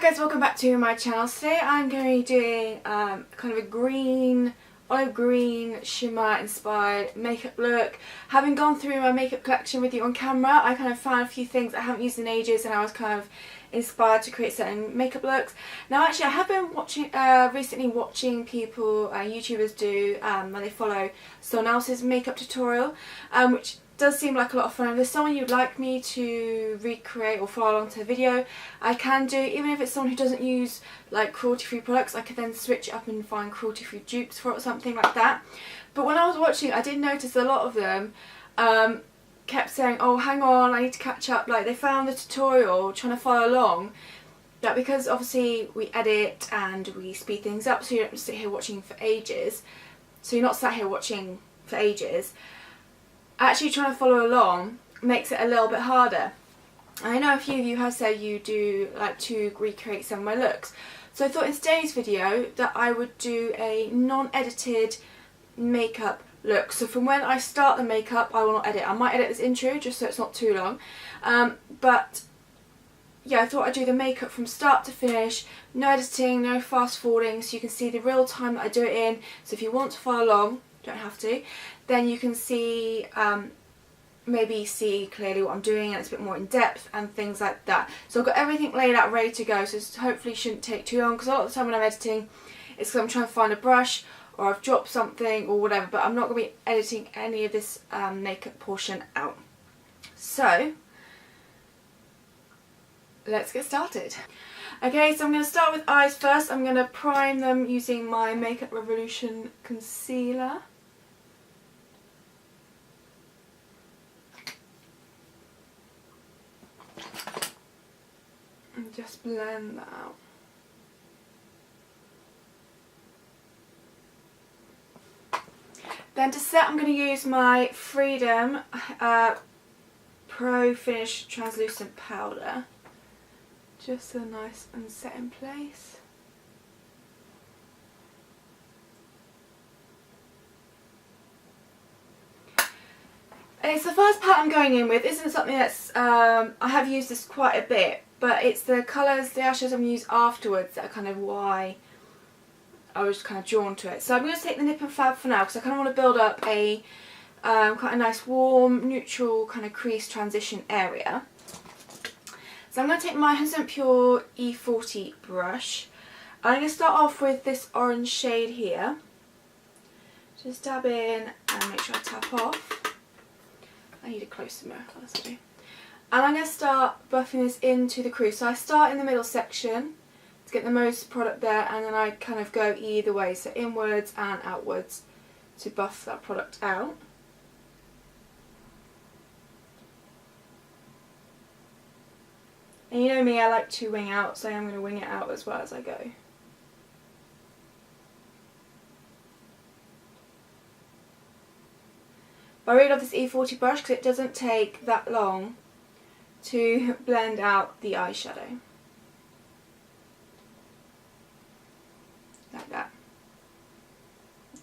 guys, welcome back to my channel. Today I'm going to be doing kind of a olive green shimmer inspired makeup look. Having gone through my makeup collection with you on camera, I kind of found a few things I haven't used in ages and I was kind of inspired to create certain makeup looks. Now actually I have been recently watching people, YouTubers do, when they follow someone else's makeup tutorial, which does seem like a lot of fun. If there's someone you'd like me to recreate or follow along to the video, I can do. Even if it's someone who doesn't use like cruelty free products, I could then switch it up and find cruelty free dupes for it or something like that. But when I was watching, I did notice a lot of them kept saying, oh hang on, I need to catch up, like they found the tutorial trying to follow along, that because obviously we edit and we speed things up so you don't sit here watching for ages, so you're not sat here watching for ages, actually trying to follow along makes it a little bit harder. I know a few of you have said you do like to recreate some of my looks, so I thought in today's video that I would do a non-edited makeup look. So from when I start the makeup, I will not edit. I might edit this intro just so it's not too long, but yeah, I thought I'd do the makeup from start to finish, no editing, no fast forwarding, so you can see the real time that I do it in. So if you want to follow along, don't have to, then you can see, maybe see clearly what I'm doing and it's a bit more in depth and things like that. So I've got everything laid out ready to go, so this hopefully shouldn't take too long, because a lot of the time when I'm editing it's because I'm trying to find a brush or I've dropped something or whatever, but I'm not going to be editing any of this makeup portion out. So let's get started. Okay, so I'm going to start with eyes first. I'm going to prime them using my Makeup Revolution concealer. And just blend that out. Then to set, I'm going to use my Freedom Pro Finish Translucent Powder. Just so nice and set in place. And it's the first palette I'm going in with. Isn't something that's, I have used this quite a bit, but it's the colours, the eyeshadows I'm going to use afterwards that are kind of why I was kind of drawn to it. So I'm going to take the Nip and Fab for now because I kind of want to build up a quite a nice warm, neutral kind of crease transition area. So I'm going to take my 100% Pure E40 brush. I'm going to start off with this orange shade here. Just dab in and make sure I tap off. I need a closer mirror, that's what I do. And I'm going to start buffing this into the crease. So I start in the middle section to get the most product there, and then I kind of go either way, so inwards and outwards to buff that product out. And you know me, I like to wing out, so I'm going to wing it out as well as I go. But I really love this E40 brush because it doesn't take that long to blend out the eyeshadow. Like that.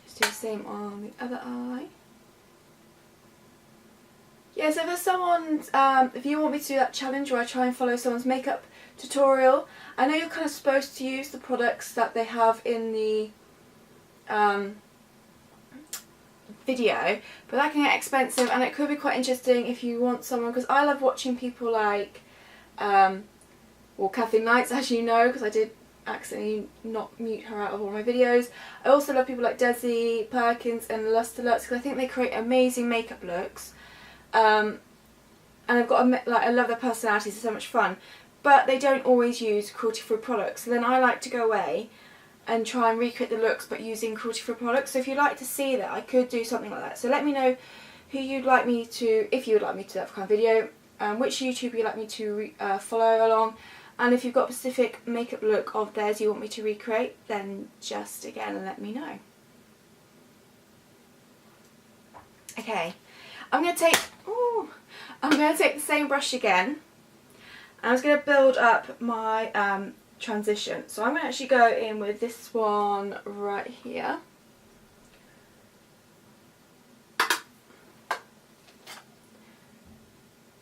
Just do the same on the other eye. Yeah, so for someone, if you want me to do that challenge where I try and follow someone's makeup tutorial, I know you're kind of supposed to use the products that they have in the video, but that can get expensive and it could be quite interesting if you want someone, because I love watching people like, well, Kathleen Knights, as you know, because I did accidentally not mute her out of all my videos. I also love people like Desi Perkins and Luster Lux because I think they create amazing makeup looks. And I've got I love their personalities, they're so much fun, but they don't always use cruelty-free products. So then I like to go away and try and recreate the looks but using cruelty-free products. So if you'd like to see that, I could do something like that. So let me know who you'd like me to, if you would like me to do that kind of video, which YouTuber you'd like me to follow along, and if you've got a specific makeup look of theirs you want me to recreate, then just again let me know. Okay. I'm going to take the same brush again, and I'm just going to build up my transition. So I'm going to actually go in with this one right here.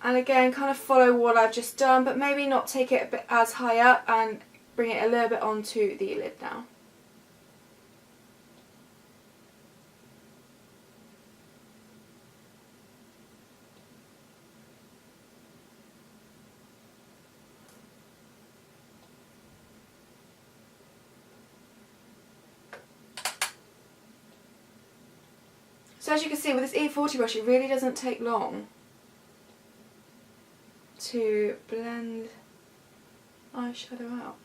And again, kind of follow what I've just done, but maybe not take it a bit as high up and bring it a little bit onto the lid now. So as you can see with this E40 brush, it really doesn't take long to blend eyeshadow out.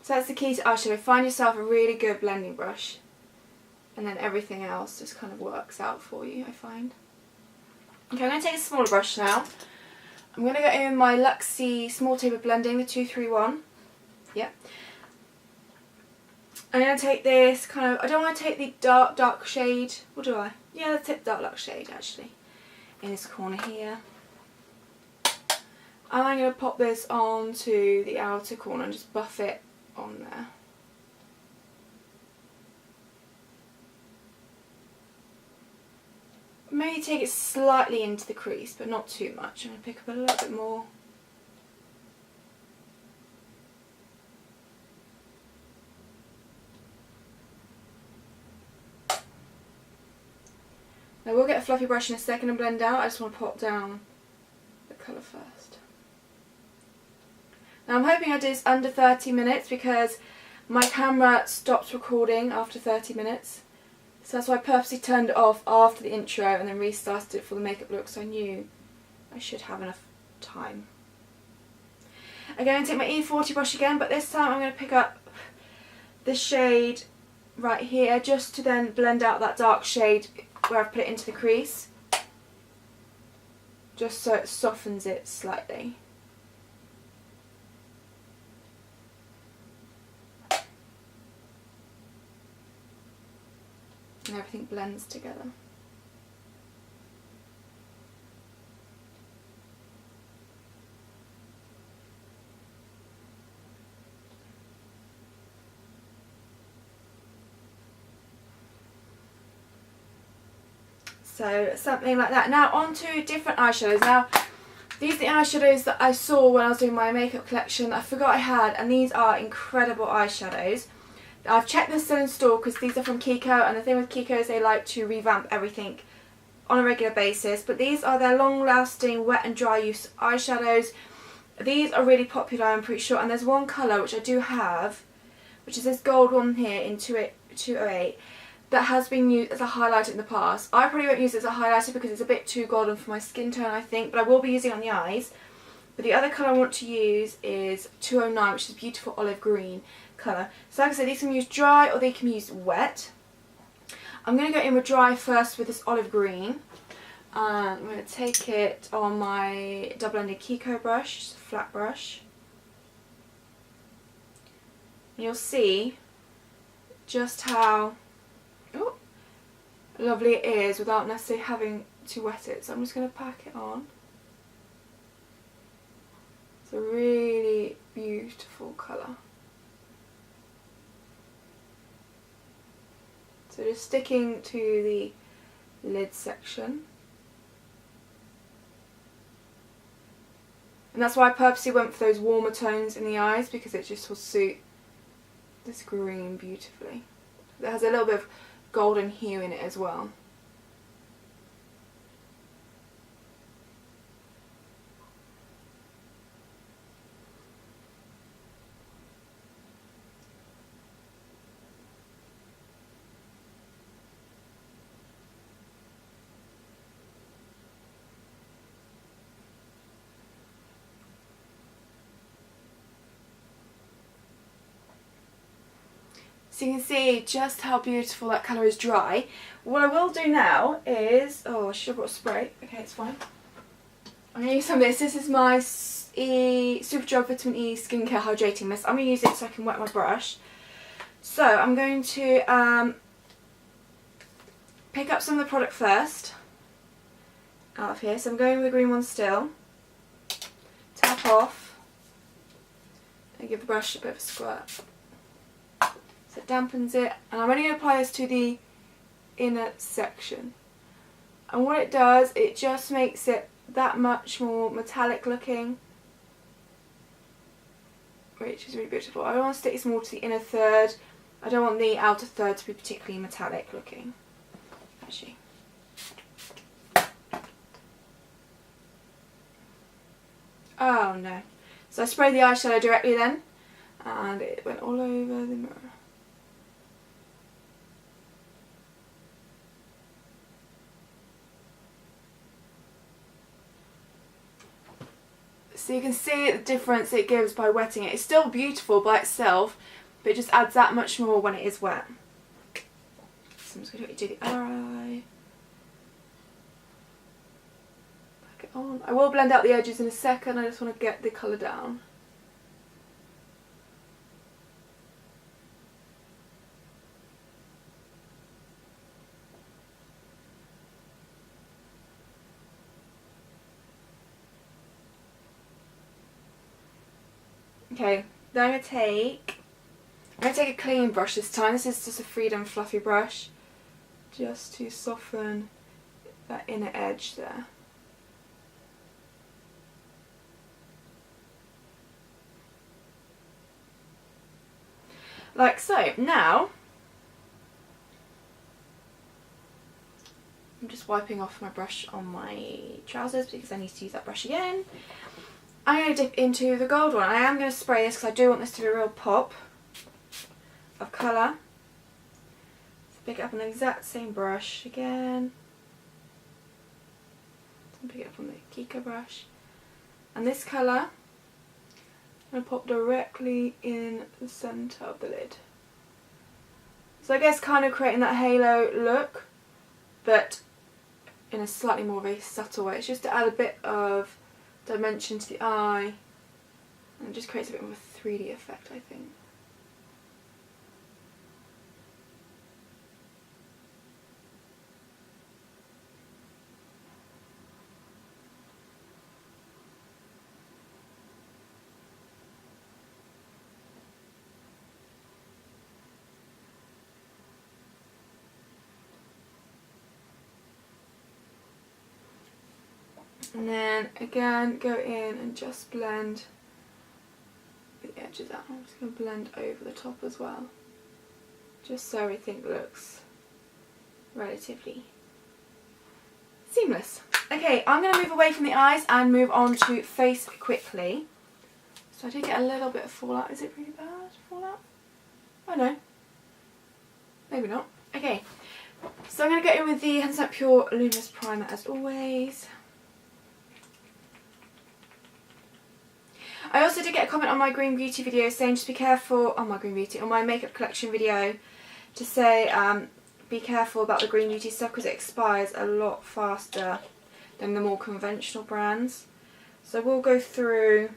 So that's the key to eyeshadow. Find yourself a really good blending brush, and then everything else just kind of works out for you, I find. Okay, I'm going to take a smaller brush now. I'm going to go in my Luxie Small Taper Blending, the 231. Yep. I'm going to take this kind of, I don't want to take the dark shade, or do I? Yeah, let's take the dark shade actually, in this corner here. And I'm going to pop this onto the outer corner and just buff it on there. Maybe take it slightly into the crease, but not too much. I'm going to pick up a little bit more. Now we'll get a fluffy brush in a second and blend out. I just want to pop down the colour first. Now I'm hoping I do this under 30 minutes because my camera stops recording after 30 minutes. So that's why I purposely turned it off after the intro and then restarted it for the makeup look, so I knew I should have enough time. I'm going to take my E40 brush again, but this time I'm going to pick up the shade right here just to then blend out that dark shade where I've put it into the crease. Just so it softens it slightly. And everything blends together. So something like that. Now on to different eyeshadows. Now these are the eyeshadows that I saw when I was doing my makeup collection that I forgot I had, and these are incredible eyeshadows. I've checked they're still in store because these are from Kiko, and the thing with Kiko is they like to revamp everything on a regular basis. But these are their long-lasting wet and dry use eyeshadows. These are really popular, I'm pretty sure, and there's one colour which I do have, which is this gold one here in 208, that has been used as a highlighter in the past. I probably won't use it as a highlighter because it's a bit too golden for my skin tone, I think, but I will be using it on the eyes. But the other colour I want to use is 209, which is a beautiful olive green colour. So like I said, these can be used dry or they can be used wet. I'm going to go in with dry first with this olive green. I'm going to take it on my double-ended Kiko brush, just a flat brush. And you'll see just how lovely it is without necessarily having to wet it. So I'm just going to pack it on. It's a really beautiful colour. So just sticking to the lid section. And that's why I purposely went for those warmer tones in the eyes, because it just will suit this green beautifully. It has a little bit of golden hue in it as well. So you can see just how beautiful that colour is dry. What I will do now is, oh, I should have brought a spray. Okay, it's fine. I'm going to use some of this. This is my Superdrug Vitamin E Skincare Hydrating Mist. I'm going to use it so I can wet my brush. So I'm going to pick up some of the product first out of here. So I'm going with the green one still. Tap off I give the brush a bit of a squirt. So it dampens it, and I'm only going to apply this to the inner section. And what it does, it just makes it that much more metallic looking, which is really beautiful. I want to stick this more to the inner third. I don't want the outer third to be particularly metallic looking, actually. Oh no. So I sprayed the eyeshadow directly then, and it went all over the mirror. So you can see the difference it gives by wetting it. It's still beautiful by itself, but it just adds that much more when it is wet. So I'm just going to do the other eye. Back it on. I will blend out the edges in a second. I just want to get the colour down. Okay, then I'm going to take a clean brush this time. This is just a Freedom fluffy brush, just to soften that inner edge there. Like so. Now, I'm just wiping off my brush on my trousers because I need to use that brush again. I'm going to dip into the gold one. I am going to spray this because I do want this to be a real pop of colour. So pick it up on the exact same brush again. Pick it up on the Kiko brush. And this colour, I'm going to pop directly in the centre of the lid. So I guess kind of creating that halo look, but in a slightly more of a subtle way. It's just to add a bit of dimension to the eye, and it just creates a bit more of a 3D effect, I think. And then again go in and just blend the edges out. I'm just going to blend over the top as well, just so everything looks relatively seamless. Okay, I'm going to move away from the eyes and move on to face quickly. So I did get a little bit of fallout. Is it really bad fallout? Oh no, maybe not. Okay, so I'm going to go in with the 100% Pure Luminous Primer as always. I also did get a comment on my Green Beauty video saying just be careful, on my makeup collection video, to say be careful about the Green Beauty stuff because it expires a lot faster than the more conventional brands. So we'll go through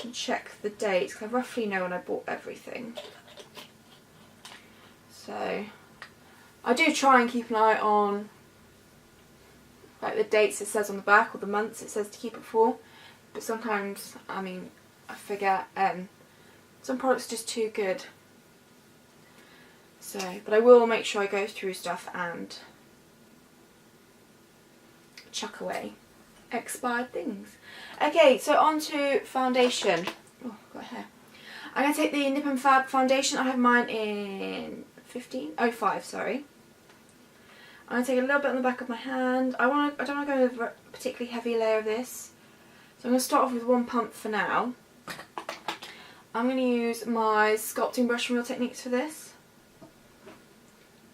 and check the dates because I roughly know when I bought everything. So I do try and keep an eye on like the dates it says on the back or the months it says to keep it for. But sometimes, I mean, I forget. Some products are just too good. So, but I will make sure I go through stuff and chuck away expired things. Okay, so on to foundation. Oh, got hair. I'm going to take the Nip and Fab foundation. I have mine in 1505, sorry. I'm going to take a little bit on the back of my hand. I don't want to go with a particularly heavy layer of this. So I'm going to start off with one pump for now. I'm going to use my sculpting brush from Real Techniques for this.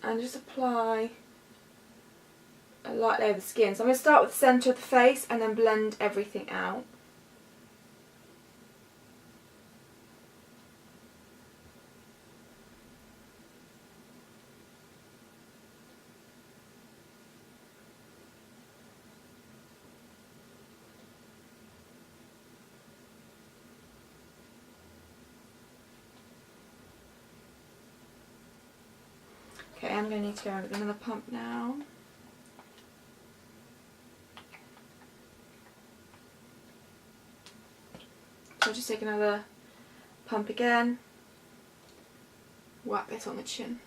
And just apply a light layer of the skin. So I'm going to start with the centre of the face and then blend everything out. Okay, I'm going to need to go with another pump now. So I'll just take another Pump again. Whack it on the chin.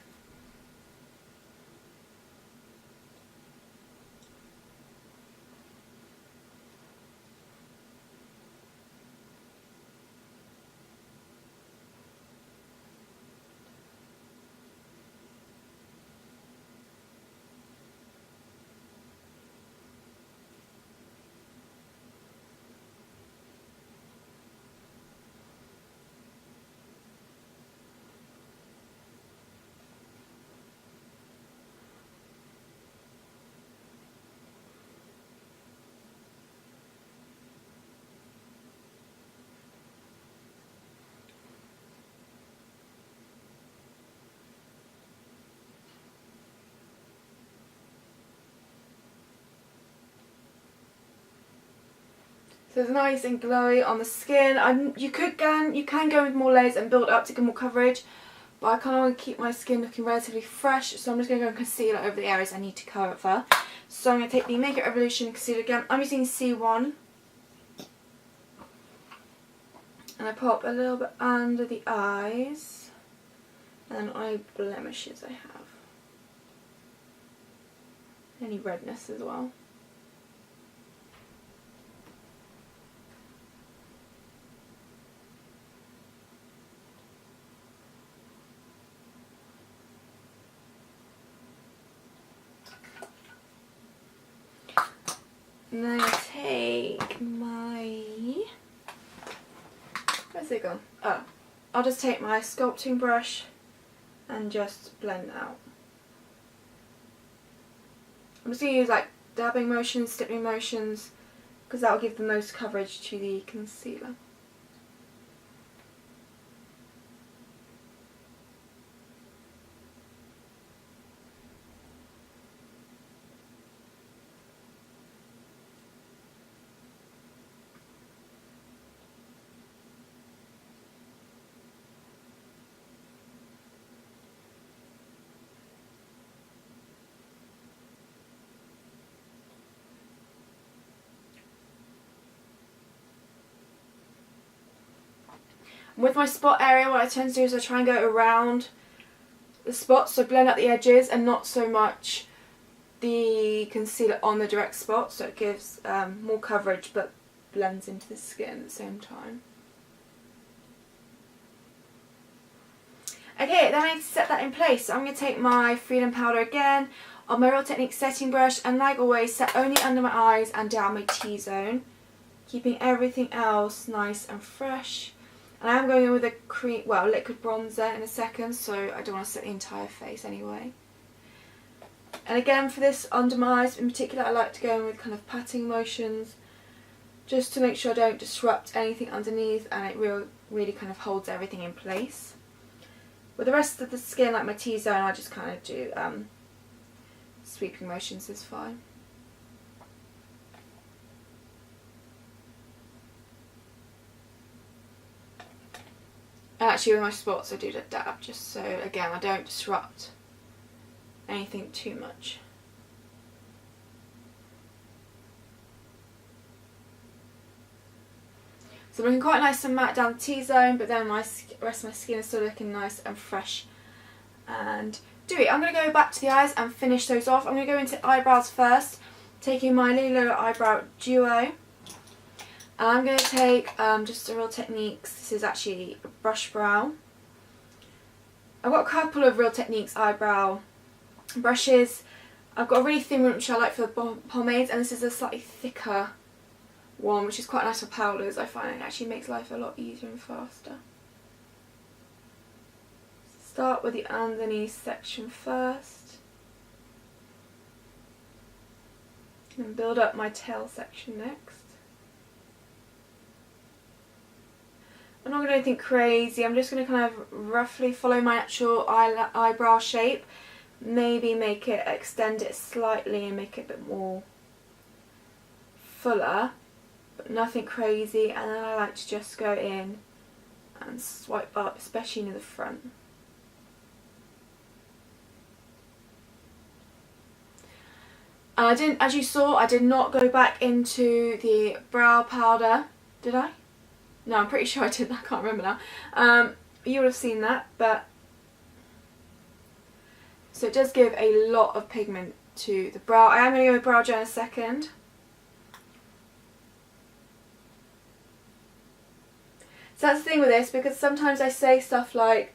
So it's nice and glowy on the skin. You can go with more layers and build up to get more coverage, but I kind of want to keep my skin looking relatively fresh, so I'm just going to go and conceal it over the areas I need to cover. So I'm going to take the Makeup Revolution concealer again. I'm using C1, and I pop a little bit under the eyes and eye blemishes I have. Any redness as well. And then I take my, where's it gone? Oh, I'll just take my sculpting brush and just blend out. I'm just going to use like dabbing motions, stippling motions, because that will give the most coverage to the concealer. With my spot area, what I tend to do is I try and go around the spots, so blend out the edges and not so much the concealer on the direct spot, so it gives more coverage but blends into the skin at the same time. Okay, then I need to set that in place, so I'm going to take my Freedom Powder again on my Real Techniques setting brush and, like always, set only under my eyes and down my T-zone, keeping everything else nice and fresh. And I am going in with a cream, well, liquid bronzer in a second, so I don't want to set the entire face anyway. And again, for this under my eyes in particular, I like to go in with kind of patting motions, just to make sure I don't disrupt anything underneath, and it really kind of holds everything in place. With the rest of the skin, like my T-zone, I just kind of do sweeping motions is fine. And actually with my spots I do the dab, just so again I don't disrupt anything too much. So I'm looking quite nice and matte down the T-zone, but then my rest of my skin is still looking nice and fresh and dewy. I'm going to go back to the eyes and finish those off. I'm going to go into eyebrows first, taking my Lilo Eyebrow Duo. And I'm going to take just a Real Techniques, this is actually a brush brow. I've got a couple of Real Techniques eyebrow brushes. I've got a really thin one which I like for the pomades, and this is a slightly thicker one which is quite nice for powders. I find it actually makes life a lot easier and faster. Start with the underneath section first, and build up my tail section next. I'm not going to do anything crazy, I'm just going to kind of roughly follow my actual eyebrow shape, maybe make it, extend it slightly and make it a bit more fuller, but nothing crazy. And then I like to just go in and swipe up, especially near the front. And I didn't, as you saw, I did not go back into the brow powder, did I? No, I'm pretty sure I didn't. I can't remember now. You would have seen that, but so it does give a lot of pigment to the brow. I am going to go with brow gel in a second. So that's the thing with this, because sometimes I say stuff like,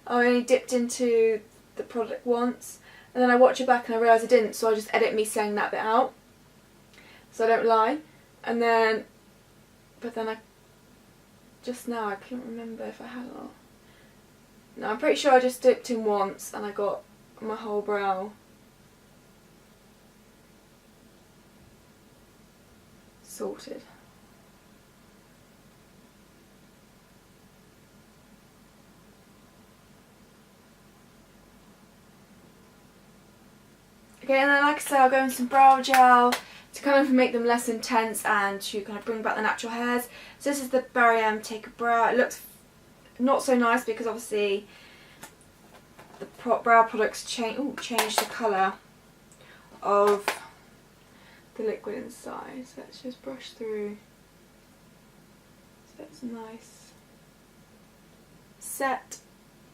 oh, I only dipped into the product once, and then I watch it back and I realise I didn't, so I just edit me saying that bit out, so I don't lie. And then, but then just now I couldn't remember if I had or not. No, I'm pretty sure I just dipped in once and I got my whole brow sorted. Okay, and then like I said, I'll go in some brow gel to kind of make them less intense and to kind of bring back the natural hairs. So this is the Barry M Take a Brow. It looks not so nice because obviously the brow products change the colour of the liquid inside. So let's just brush through so it's nice, set,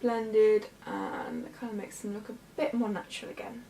blended, and it kind of makes them look a bit more natural again.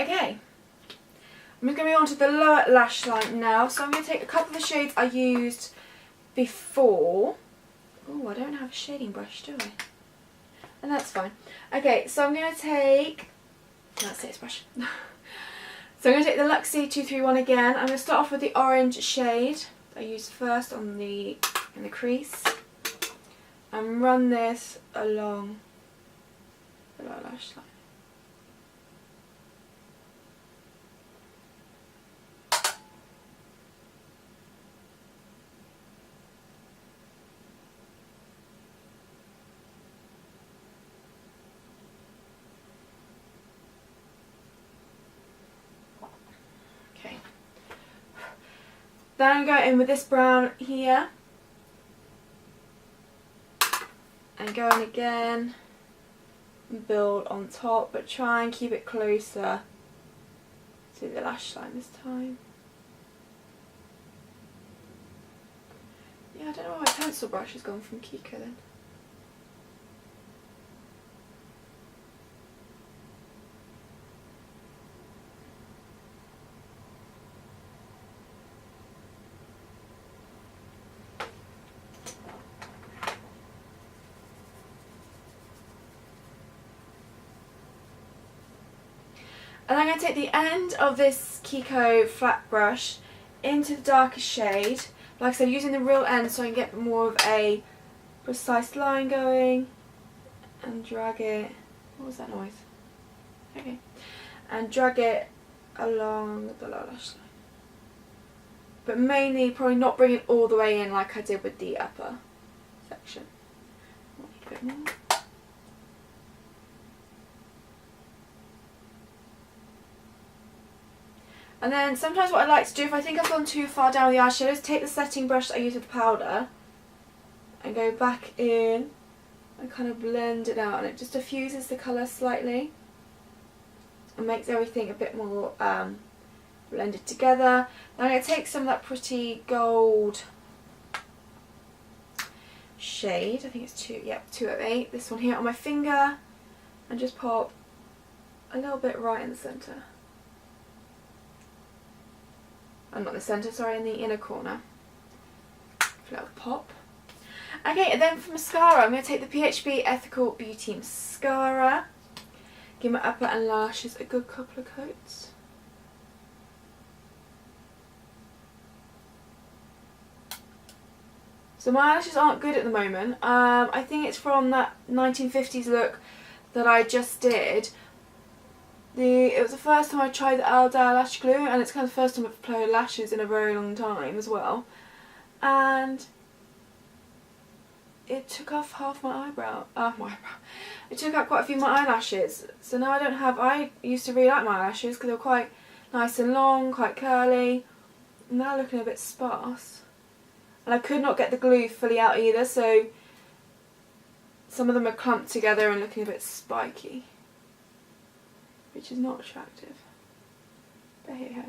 Okay, I'm just going to move on to the lower lash line now. So I'm going to take a couple of the shades I used before. Oh, I don't have a shading brush, do I? And that's fine. Okay, so I'm going to take, let's say it's brush. So I'm going to take the Luxe C231 again. I'm going to start off with the orange shade I used first on in the crease, and run this along the lower lash line. Then I'm going in with this brown here, and go in again and build on top, but try and keep it closer to the lash line this time. Yeah, I don't know why my pencil brush has gone from Kiko then. And I'm going to take the end of this Kiko flat brush into the darkest shade. Like I said, using the real end so I can get more of a precise line going. And drag it. What was that noise? Okay. And drag it along the lower lash line. But mainly probably not bring it all the way in like I did with the upper section. A bit more. And then sometimes what I like to do, if I think I've gone too far down with the eyeshadow, is take the setting brush that I use with the powder and go back in and kind of blend it out, and it just diffuses the colour slightly and makes everything a bit more blended together. Now I'm going to take some of that pretty gold shade, I think it's 208, this one here, on my finger, and just pop a little bit right in the centre. I'm not in the centre, sorry, in the inner corner. Little pop. Okay, and then for mascara, I'm going to take the PHB Ethical Beauty Mascara. Give my upper and lashes a good couple of coats. So my eyelashes aren't good at the moment. I think it's from that 1950s look that I just did. It was the first time I tried the Ardell lash glue, and it's kind of the first time I've applied lashes in a very long time as well. And it took off half my eyebrow. It took out quite a few of my eyelashes. So now I don't have. I used to really like my eyelashes because they were quite nice and long, quite curly. Now looking a bit sparse. And I could not get the glue fully out either, so some of them are clumped together and looking a bit spiky, which is not attractive. But hey ho.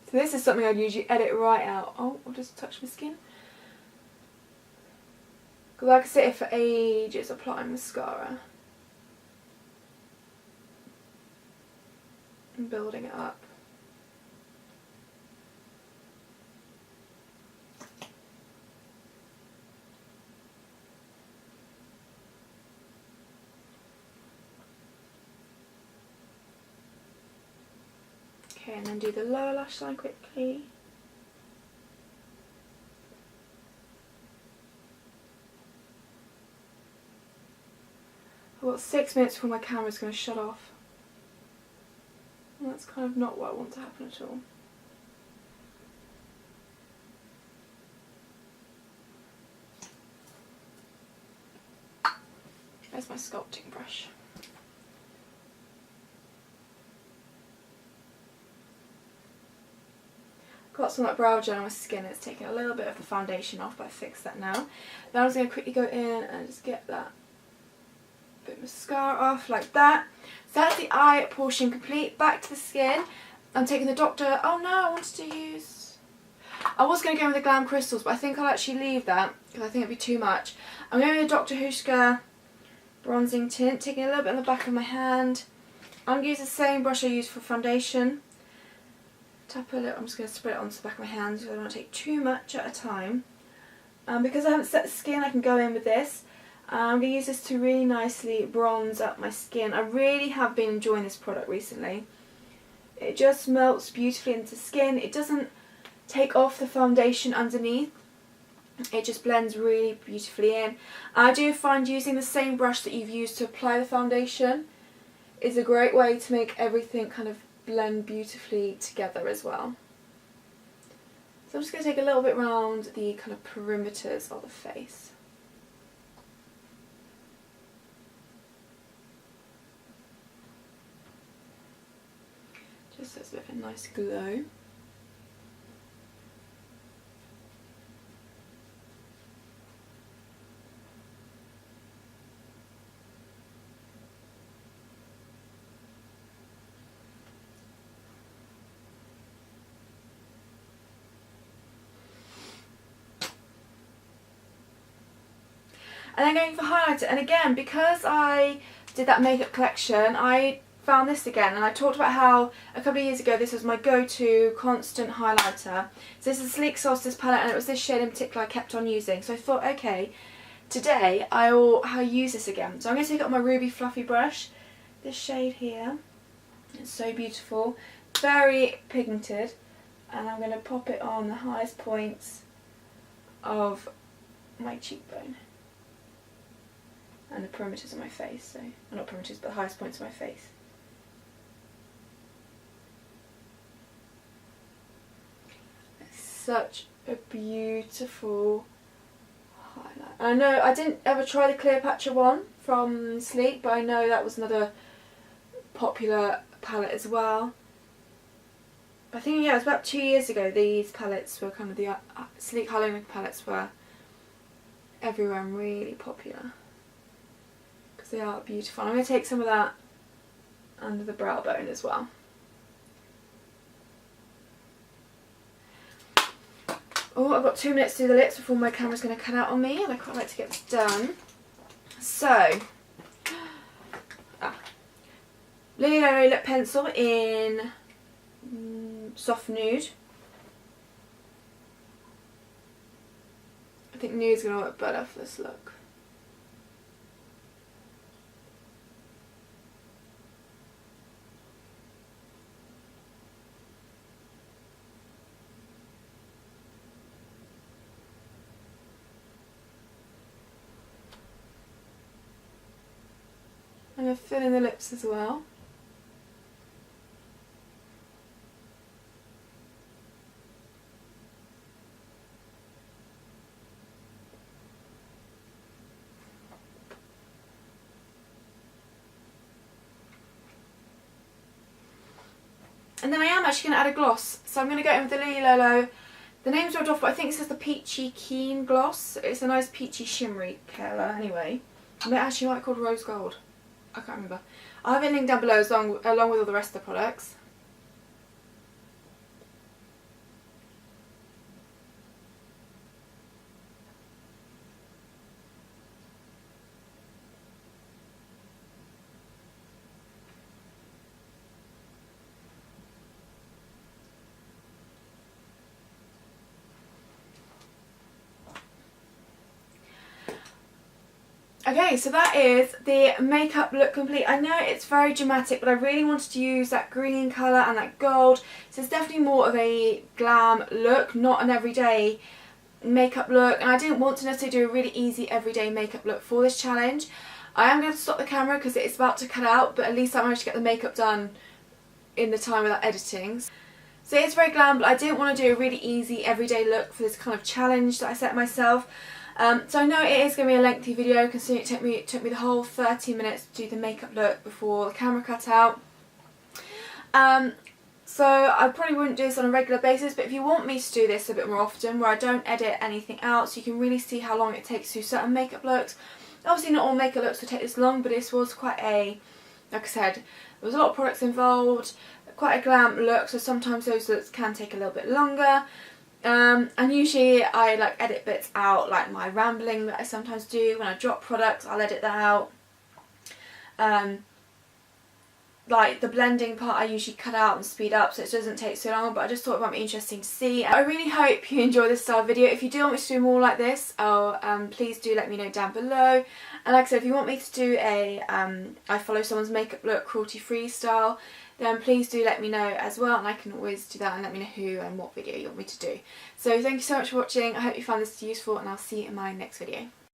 So this is something I'd usually edit right out. Oh, I'll just touch my skin. Because I could sit here for ages applying mascara. And building it up. Okay, and then do the lower lash line quickly. I've got 6 minutes before my camera's going to shut off. And that's kind of not what I want to happen at all. There's my sculpting brush. Got some of that brow gel on my skin. It's taken a little bit of the foundation off, but I fixed that now. Then I'm just going to quickly go in and just get that bit of mascara off like that. So that's the eye portion complete. Back to the skin. I'm taking the Dr. Oh no, I wanted to use... I was going to go with the Glam Crystals, but I think I'll actually leave that because I think it'd be too much. I'm going with the Dr. Huschka bronzing tint, taking a little bit on the back of my hand. I'm going to use the same brush I used for foundation. Tap a little, I'm just going to spread it onto the back of my hand so I don't want to take too much at a time. Because I haven't set the skin, I can go in with this. I'm going to use this to really nicely bronze up my skin. I really have been enjoying this product recently. It just melts beautifully into skin. It doesn't take off the foundation underneath. It just blends really beautifully in. I do find using the same brush that you've used to apply the foundation is a great way to make everything kind of blend beautifully together as well. So I'm just going to take a little bit around the kind of perimeters of the face. Just so it's a bit of a nice glow. And then going for highlighter, and again, because I did that makeup collection, I found this again, and I talked about how a couple of years ago this was my go-to constant highlighter. So this is a Sleek Solstice palette, and it was this shade in particular I kept on using. So I thought, okay, today I'll use this again. So I'm going to take out my Ruby Fluffy brush, this shade here. It's so beautiful, very pigmented, and I'm going to pop it on the highest points of my cheekbone. And the perimeters of my face, so, well, not perimeters, but the highest points of my face. It's such a beautiful highlight. And I know I didn't ever try the Cleopatra one from Sleek, but I know that was another popular palette as well. I think, yeah, it was about 2 years ago these palettes were kind of the Sleek highlighting palettes were everywhere and really popular. They are beautiful. I'm going to take some of that under the brow bone as well. Oh, I've got 2 minutes to do the lips before my camera's going to cut out on me, and I quite like to get this done. So, Lily Lily lip pencil in soft nude. I think nude's going to work better for this look. I'm going to fill in the lips as well. And then I am actually going to add a gloss. So I'm going to go in with the Lily Lolo. The name's rubbed off, but I think it says the Peachy Keen gloss. It's a nice peachy shimmery colour anyway. And it actually might be called Rose Gold. I can't remember. I'll have a link down below along with all the rest of the products. Okay, so that is the makeup look complete. I know it's very dramatic, but I really wanted to use that green colour and that gold. So it's definitely more of a glam look, not an everyday makeup look. And I didn't want to necessarily do a really easy everyday makeup look for this challenge. I am going to stop the camera because it's about to cut out, but at least I managed to get the makeup done in the time without editing. So it's very glam, but I didn't want to do a really easy everyday look for this kind of challenge that I set myself. So I know it is going to be a lengthy video considering it took me the whole 30 minutes to do the makeup look before the camera cut out. So I probably wouldn't do this on a regular basis, but if you want me to do this a bit more often where I don't edit anything out so you can really see how long it takes to do certain makeup looks. Obviously not all makeup looks will take this long, but this was quite a, like I said, there was a lot of products involved, quite a glam look, so sometimes those looks can take a little bit longer. And usually I like edit bits out, like my rambling that I sometimes do when I drop products, I'll edit that out. Like the blending part I usually cut out and speed up so it doesn't take so long, but I just thought it might be interesting to see. I really hope you enjoy this style video. If you do want me to do more like this, please do let me know down below. And like I said, if you want me to do a I follow someone's makeup look cruelty free style, then please do let me know as well, and I can always do that and let me know who and what video you want me to do. So thank you so much for watching. I hope you found this useful, and I'll see you in my next video.